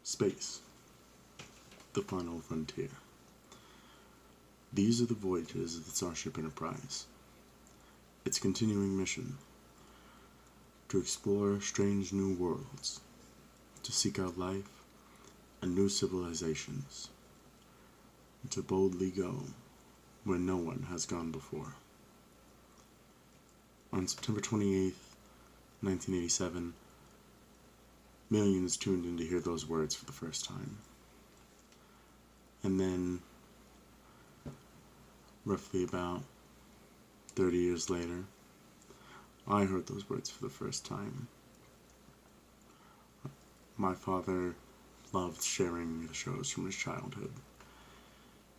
Space, the final frontier. These are the voyages of the Starship Enterprise. Its continuing mission: to explore strange new worlds, to seek out life and new civilizations, and to boldly go where no one has gone before. On September 28th, 1987, millions tuned in to hear those words for the first time. And then, roughly about 30 years later, I heard those words for the first time. My father loved sharing the shows from his childhood.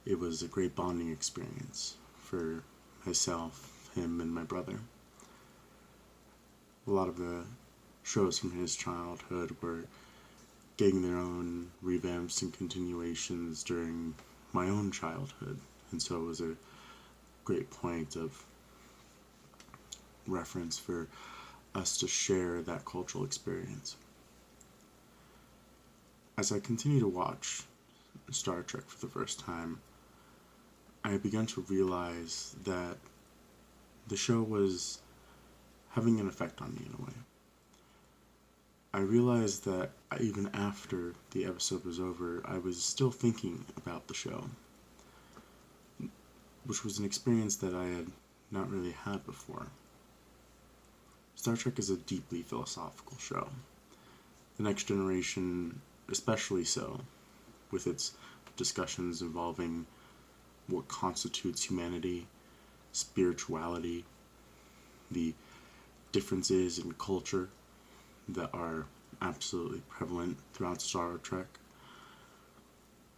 It was a great bonding experience for myself, him, and my brother. A lot of the shows from his childhood were getting their own revamps and continuations during my own childhood, and so it was a great point of reference for us to share that cultural experience. As I continue to watch Star Trek for the first time, I began to realize that the show was having an effect on me in a way. I realized that even after the episode was over, I was still thinking about the show, which was an experience that I had not really had before. Star Trek is a deeply philosophical show. The Next Generation especially so, with its discussions involving what constitutes humanity, spirituality, the differences in culture that are absolutely prevalent throughout Star Trek.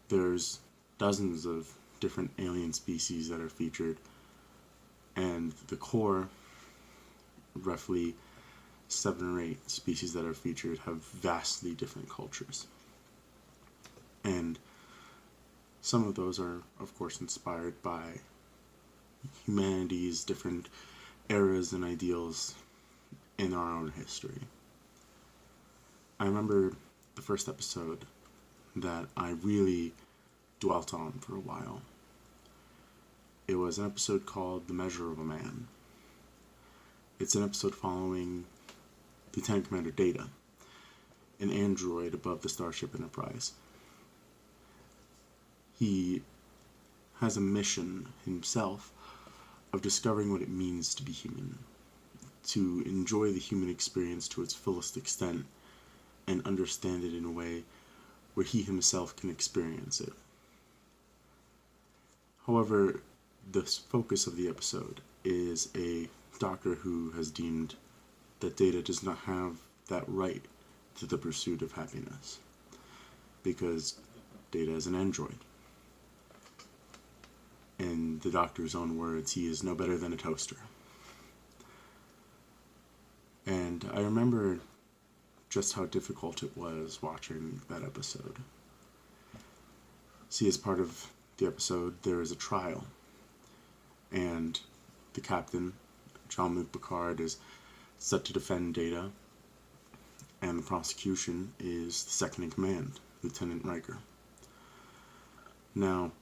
There's dozens of different alien species that are featured, and the core, roughly 7 or 8 species that are featured, have vastly different cultures. And some of those are, of course, inspired by humanity's different eras and ideals in our own history. I remember the first episode that I really dwelt on for a while. It was an episode called The Measure of a Man. It's an episode following Lieutenant Commander Data, an android above the Starship Enterprise. He has a mission himself of discovering what it means to be human, to enjoy the human experience to its fullest extent, and understand it in a way where he himself can experience it. However, the focus of the episode is a doctor who has deemed that Data does not have that right to the pursuit of happiness, because Data is an android. In the doctor's own words, he is no better than a toaster. And I remember just how difficult it was watching that episode. See, as part of the episode, there is a trial, and the captain, Jean-Luc Picard, is set to defend Data, and the prosecution is the second-in-command, Lieutenant Riker. Now,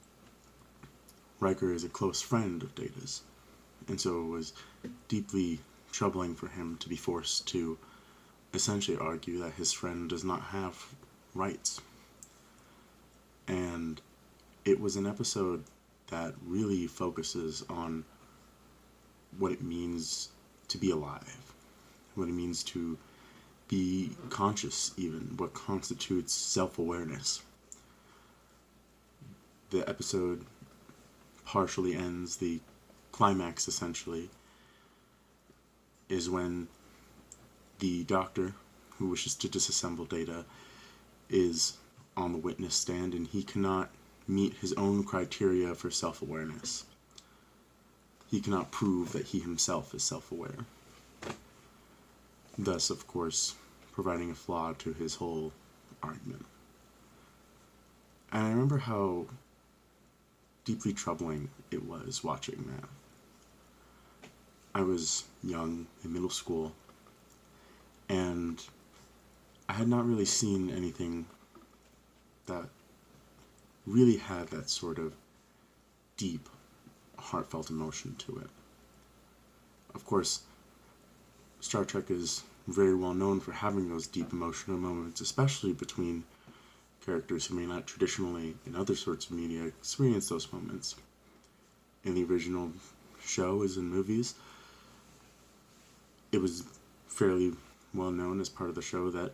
Riker is a close friend of Data's, and so it was deeply troubling for him to be forced to essentially argue that his friend does not have rights. And it was an episode that really focuses on what it means to be alive, what it means to be conscious even, what constitutes self-awareness. The episode partially ends, the climax essentially is when the doctor who wishes to disassemble Data is on the witness stand, and he cannot meet his own criteria for self-awareness. He cannot prove that he himself is self-aware, thus, of course, providing a flaw to his whole argument. And I remember how deeply troubling it was watching that. I was young, in middle school, and I had not really seen anything that really had that sort of deep, heartfelt emotion to it. Of course, Star Trek is very well known for having those deep emotional moments, especially between characters who may not traditionally, in other sorts of media, experience those moments. In the original show, as in movies, it was fairly well known as part of the show that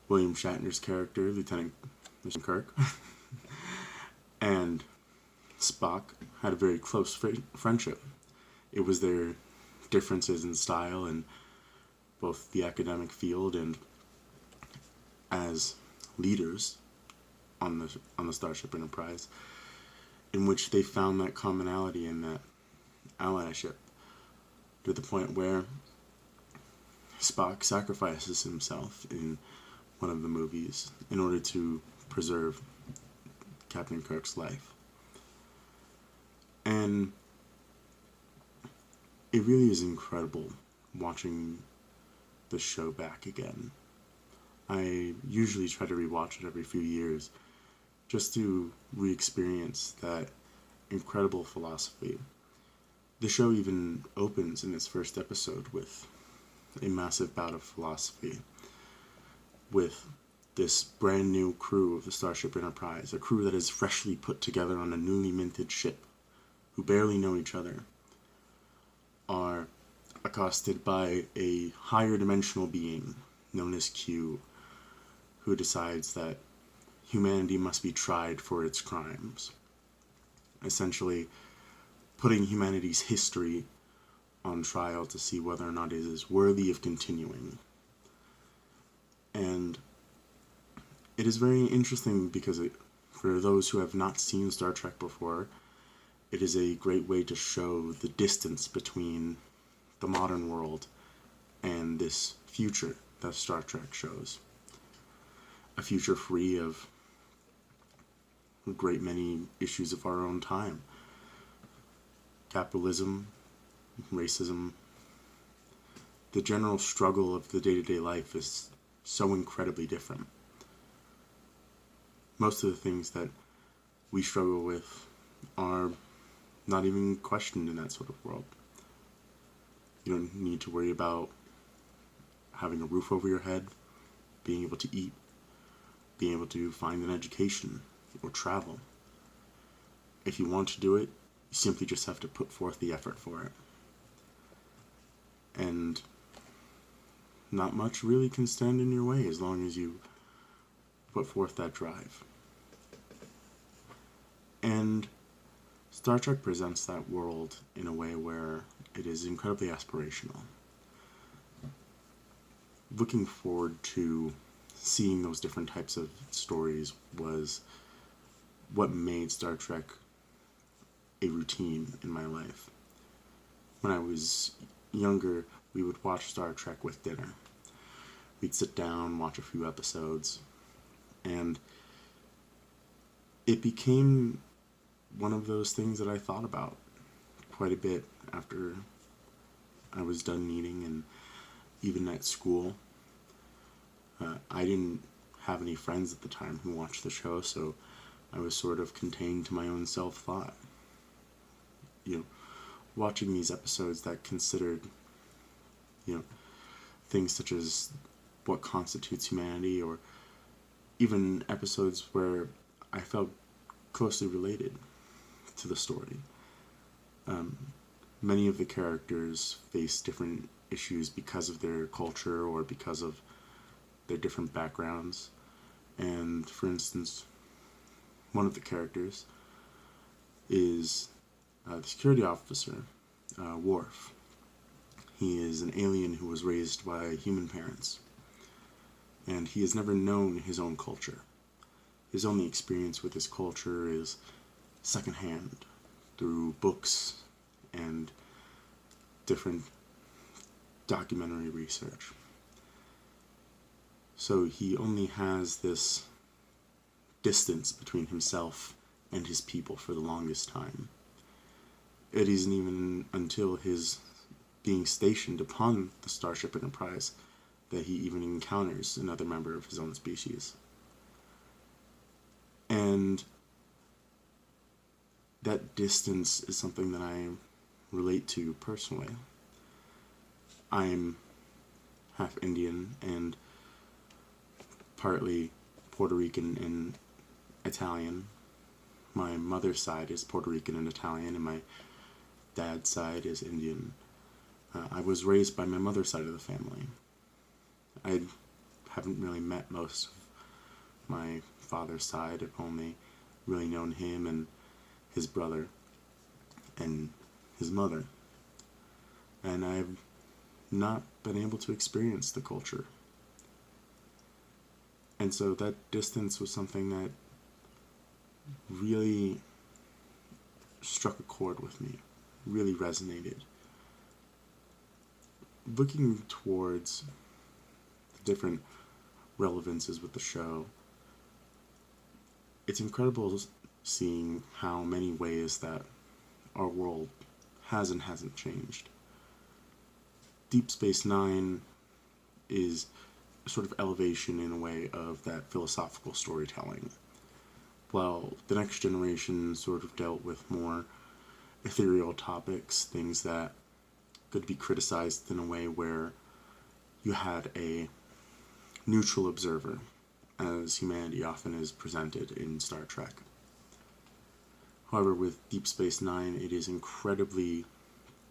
William Shatner's character, Lieutenant Kirk, and Spock had a very close friendship. It was their differences in style in both the academic field and as leaders on the Starship Enterprise, in which they found that commonality and that allyship, to the point where Spock sacrifices himself in one of the movies in order to preserve Captain Kirk's life. And it really is incredible watching the show back again. I usually try to rewatch it every few years just to re-experience that incredible philosophy. The show even opens in its first episode with a massive bout of philosophy, with this brand new crew of the Starship Enterprise, a crew that is freshly put together on a newly minted ship, who barely know each other, are accosted by a higher dimensional being known as Q, who decides that humanity must be tried for its crimes, essentially putting humanity's history on trial to see whether or not it is worthy of continuing. And it is very interesting because for those who have not seen Star Trek before, it is a great way to show the distance between the modern world and this future that Star Trek shows. A future free of a great many issues of our own time. Capitalism, racism, the general struggle of the day-to-day life is so incredibly different. Most of the things that we struggle with are not even questioned in that sort of world. You don't need to worry about having a roof over your head, being able to eat, being able to find an education or travel. If you want to do it, you simply just have to put forth the effort for it. And not much really can stand in your way as long as you put forth that drive. And Star Trek presents that world in a way where it is incredibly aspirational. Looking forward to seeing those different types of stories was what made Star Trek a routine in my life. When I was younger, we would watch Star Trek with dinner. We'd sit down, watch a few episodes, and it became one of those things that I thought about quite a bit after I was done eating, and even at school. I didn't have any friends at the time who watched the show, so I was sort of contained to my own self-thought. Watching these episodes that considered, things such as what constitutes humanity, or even episodes where I felt closely related to the story. Many of the characters face different issues because of their culture or because of their different backgrounds. And for instance, one of the characters is the security officer, Worf. He is an alien who was raised by human parents, and he has never known his own culture. His only experience with his culture is secondhand, through books and different documentary research. So he only has this distance between himself and his people for the longest time. It isn't even until his being stationed upon the Starship Enterprise that he even encounters another member of his own species. And that distance is something that I relate to personally. I'm half Indian and partly Puerto Rican and Italian. My mother's side is Puerto Rican and Italian, and my dad's side is Indian. I was raised by my mother's side of the family. I haven't really met most of my father's side. I've only really known him and his brother and his mother. And I've not been able to experience the culture. And so that distance was something that really struck a chord with me, really resonated. Looking towards the different relevances with the show, it's incredible seeing how many ways that our world has and hasn't changed. Deep Space Nine is sort of elevation in a way of that philosophical storytelling, while the Next Generation sort of dealt with more ethereal topics, things that could be criticized in a way where you had a neutral observer, as humanity often is presented in Star Trek. However, with Deep Space Nine, it is incredibly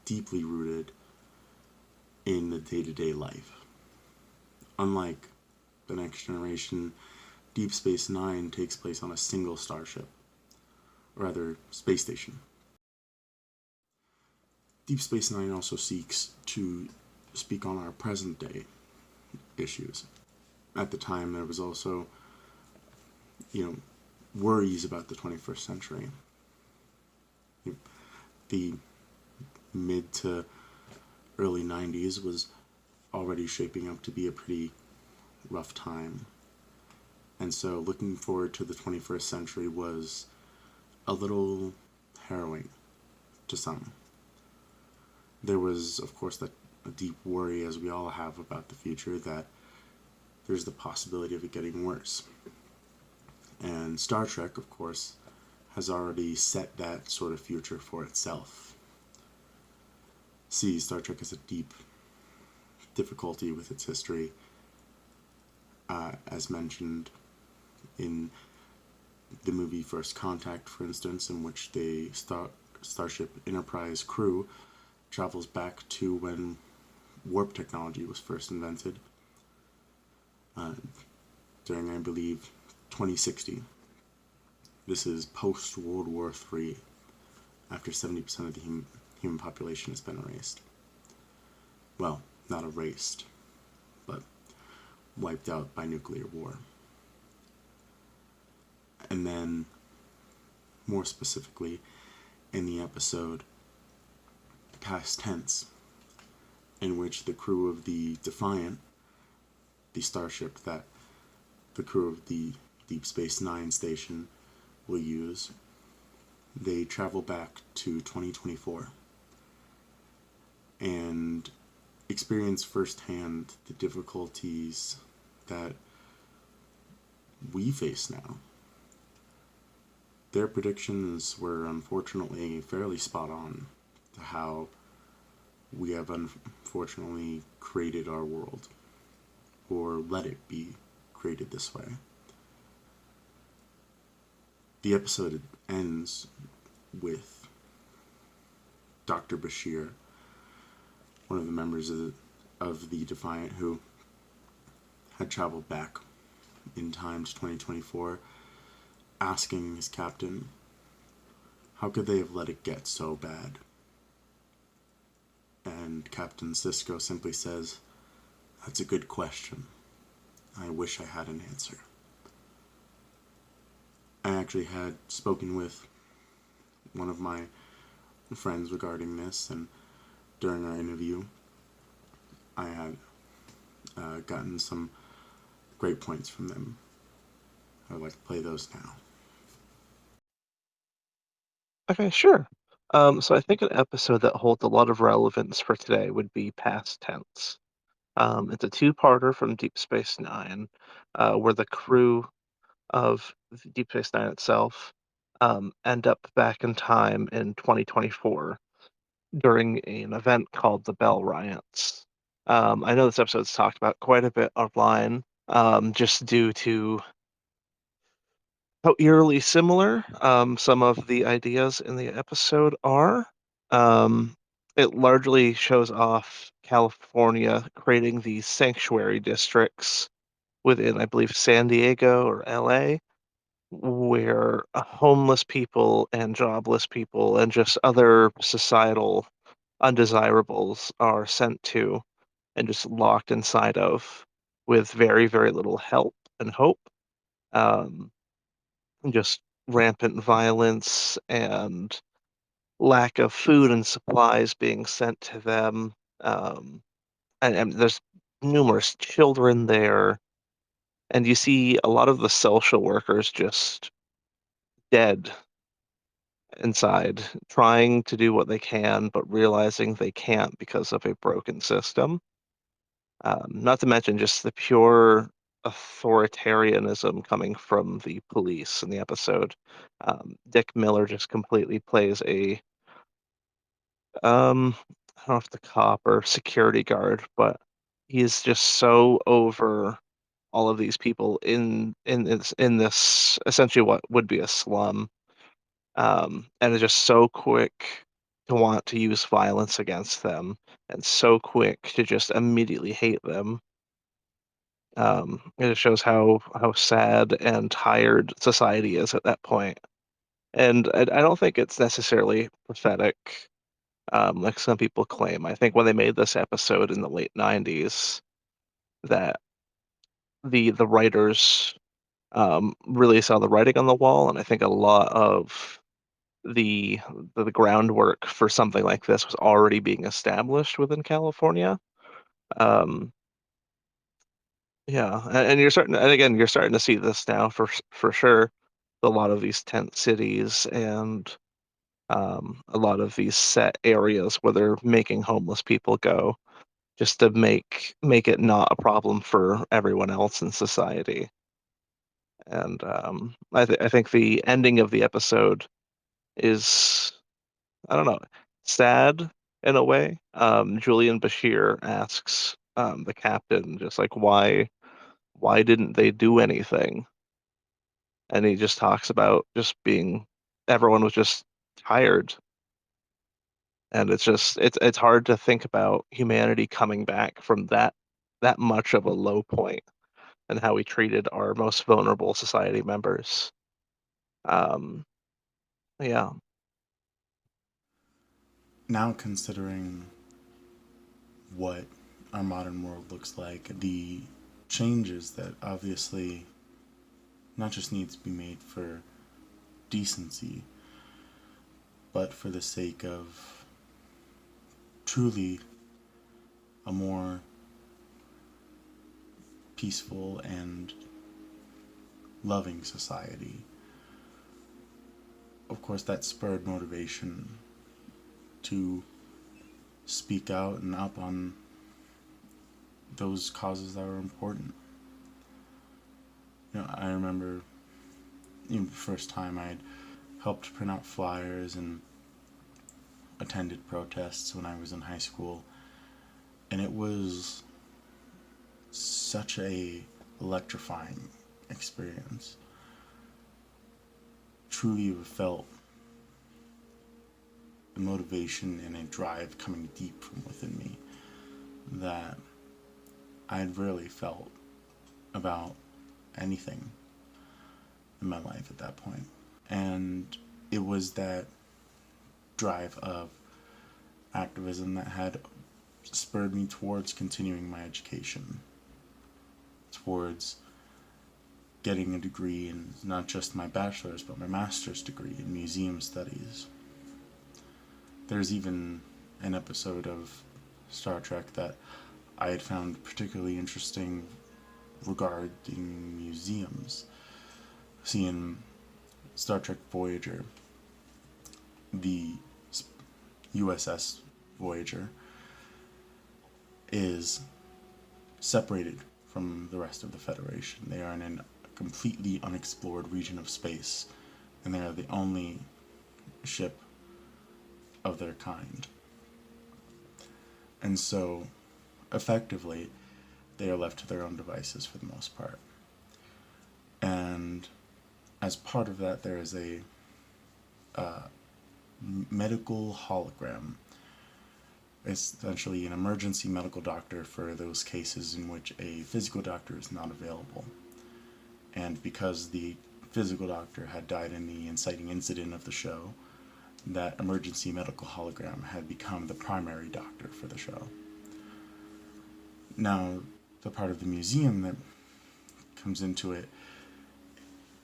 deeply rooted in the day-to-day life. Unlike the Next Generation, Deep Space Nine takes place on a single starship, or rather, space station. Deep Space Nine also seeks to speak on our present day issues. At the time, there was also, worries about the 21st century. The mid to early 90s was already shaping up to be a pretty rough time. And so looking forward to the 21st century was a little harrowing to some. There was, of course, a deep worry, as we all have, about the future, that there's the possibility of it getting worse. And Star Trek, of course, has already set that sort of future for itself. See, Star Trek has a deep difficulty with its history, as mentioned in the movie First Contact, for instance, in which the Starship Enterprise crew travels back to when warp technology was first invented, during, I believe, 2060. This is post-World War III, after 70% of the human population has been erased. Well, not erased, but wiped out by nuclear war. And then, more specifically, in the episode Past Tense, in which the crew of the Defiant, the starship that the crew of the Deep Space Nine station will use, they travel back to 2024 and experience firsthand the difficulties that we face now. Their predictions were unfortunately fairly spot on to how we have unfortunately created our world, or let it be created this way. The episode ends with Dr. Bashir, one of the members of the Defiant, who had traveled back in time to 2024, asking his captain, how could they have let it get so bad? And Captain Sisko simply says, that's a good question. I wish I had an answer. I actually had spoken with one of my friends regarding this, and during our interview, I had gotten some great points from them. I would like to play those now. Okay, sure. So I think an episode that holds a lot of relevance for today would be Past Tense. It's a two-parter from Deep Space Nine, where the crew of Deep Space Nine itself end up back in time in 2024 during an event called the Bell Riots. I know this episode's talked about quite a bit online, just due to how eerily similar some of the ideas in the episode are. Um, it largely shows off California creating these sanctuary districts within, I believe, San Diego or LA, where homeless people and jobless people and just other societal undesirables are sent to and just locked inside of with very, very little help and hope. Um, just rampant violence and lack of food and supplies being sent to them. Um, and there's numerous children there, and you see a lot of the social workers just dead inside, trying to do what they can, but realizing they can't because of a broken system. Not to mention just the pure authoritarianism coming from the police in the episode. Dick Miller just completely plays I don't know if the cop or security guard, but he's just so over all of these people in this essentially what would be a slum, and is just so quick to want to use violence against them, and so quick to just immediately hate them. It shows how sad and tired society is at that point. And I don't think it's necessarily pathetic, like some people claim. I think when they made this episode in the late 90s, that the writers really saw the writing on the wall, and I think a lot of the the groundwork for something like this was already being established within California. Um, yeah, and you're starting, and again, you're starting to see this now for sure. A lot of these tent cities and a lot of these set areas where they're making homeless people go just to make it not a problem for everyone else in society. And I think the ending of the episode is, I don't know, sad in a way. Julian Bashir asks the captain just like why didn't they do anything? And he just talks about just being everyone was just tired. And it's hard to think about humanity coming back from that much of a low point and how we treated our most vulnerable society members. Um, yeah. Now, considering what our modern world looks like, the changes that obviously not just need to be made for decency, but for the sake of truly a more peaceful and loving society. Of course, that spurred motivation to speak out and up on those causes that were important. I remember the first time I'd helped print out flyers and attended protests when I was in high school, and it was such a electrifying experience. Truly felt the motivation and a drive coming deep from within me that I'd rarely felt about anything in my life at that point. And it was that drive of activism that had spurred me towards continuing my education, towards getting a degree in not just my bachelor's but my master's degree in museum studies. There's even an episode of Star Trek that I had found particularly interesting regarding museums. Seeing Star Trek Voyager, the USS Voyager, is separated from the rest of the Federation. They are in a completely unexplored region of space, and they are the only ship of their kind. And so, effectively, they are left to their own devices for the most part. And as part of that, there is a medical hologram. It's essentially an emergency medical doctor for those cases in which a physical doctor is not available. And because the physical doctor had died in the inciting incident of the show, that emergency medical hologram had become the primary doctor for the show. Now, the part of the museum that comes into it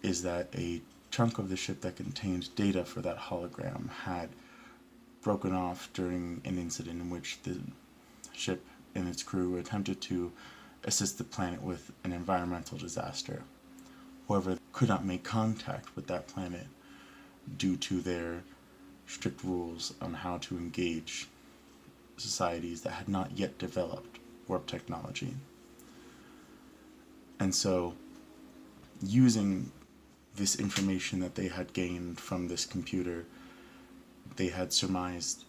is that a chunk of the ship that contained data for that hologram had broken off during an incident in which the ship and its crew attempted to assist the planet with an environmental disaster. However, they could not make contact with that planet due to their strict rules on how to engage societies that had not yet developed warp technology. And so, using this information that they had gained from this computer, they had surmised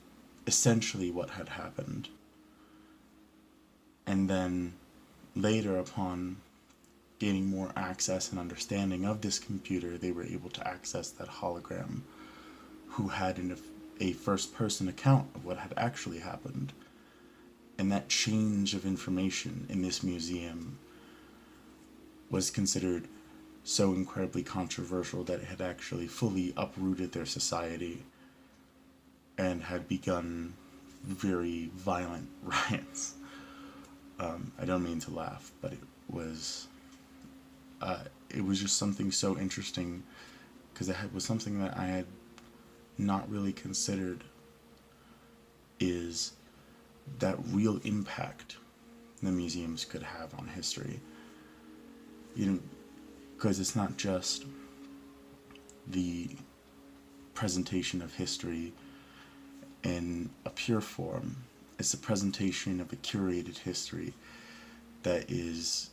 essentially what had happened. And then later, upon gaining more access and understanding of this computer, they were able to access that hologram, who had a first-person account of what had actually happened. And that change of information in this museum was considered so incredibly controversial that it had actually fully uprooted their society and had begun very violent riots. I don't mean to laugh, but it was just something so interesting, because it was something that I had not really considered, is that real impact the museums could have on history. Because it's not just the presentation of history in a pure form, it's the presentation of a curated history that is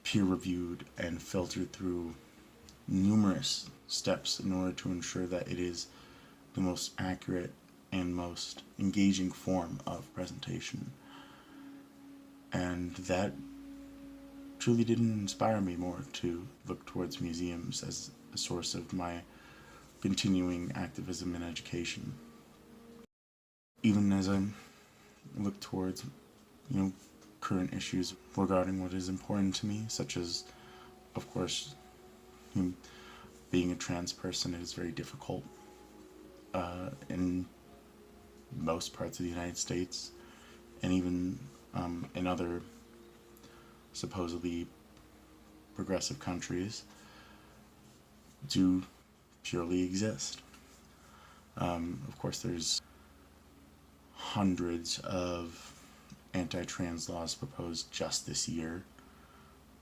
peer-reviewed and filtered through numerous steps in order to ensure that it is the most accurate and most engaging form of presentation. And that truly didn't inspire me more to look towards museums as a source of my continuing activism in education. Even as I look towards, current issues regarding what is important to me, such as, of course, being a trans person is very difficult in most parts of the United States, and even in other supposedly progressive countries, to purely exist. Of course, there's hundreds of anti-trans laws proposed just this year.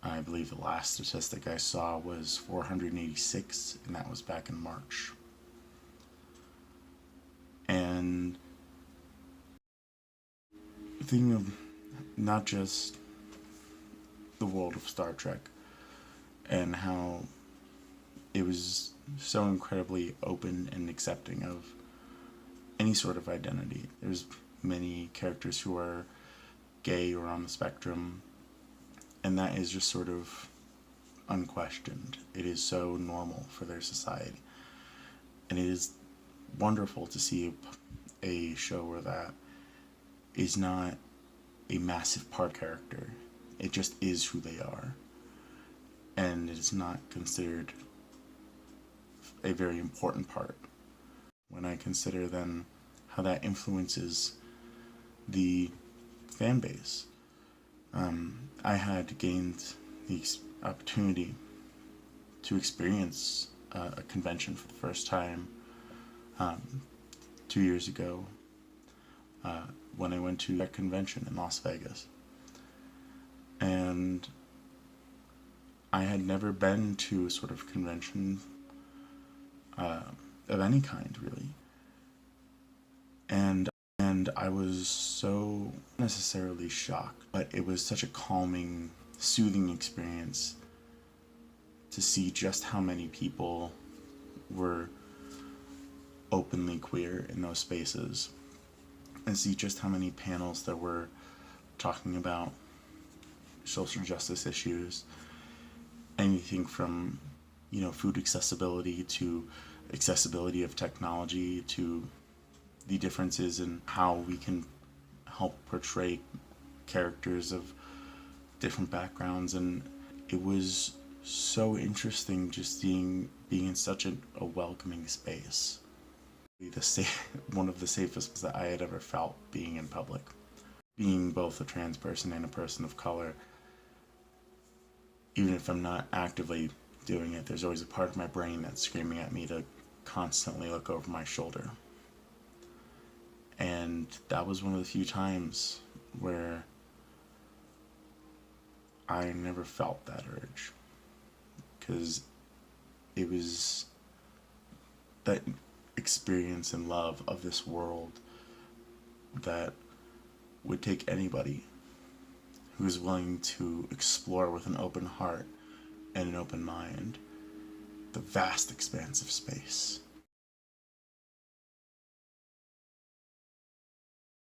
I believe the last statistic I saw was 486, and that was back in March. And thinking of not just the world of Star Trek and how it was so incredibly open and accepting of any sort of identity. There's many characters who are gay or on the spectrum, and that is just sort of unquestioned. It is so normal for their society. And it is wonderful to see a show where that is not a massive part character. It just is who they are. And it is not considered a very important part. When I consider then how that influences the fan base. I had gained the opportunity to experience a convention for the first time 2 years ago when I went to that convention in Las Vegas. And I had never been to a sort of convention of any kind, really. And And I was so necessarily shocked, but it was such a calming, soothing experience to see just how many people were openly queer in those spaces, and see just how many panels there were talking about social justice issues, anything from, food accessibility to accessibility of technology to the differences in how we can help portray characters of different backgrounds. And it was so interesting just being in such a welcoming space. One of the safest that I had ever felt being in public. Being both a trans person and a person of color, even if I'm not actively doing it, there's always a part of my brain that's screaming at me to constantly look over my shoulder. And that was one of the few times where I never felt that urge. Because it was that experience and love of this world that would take anybody who's willing to explore with an open heart and an open mind the vast expanse of space.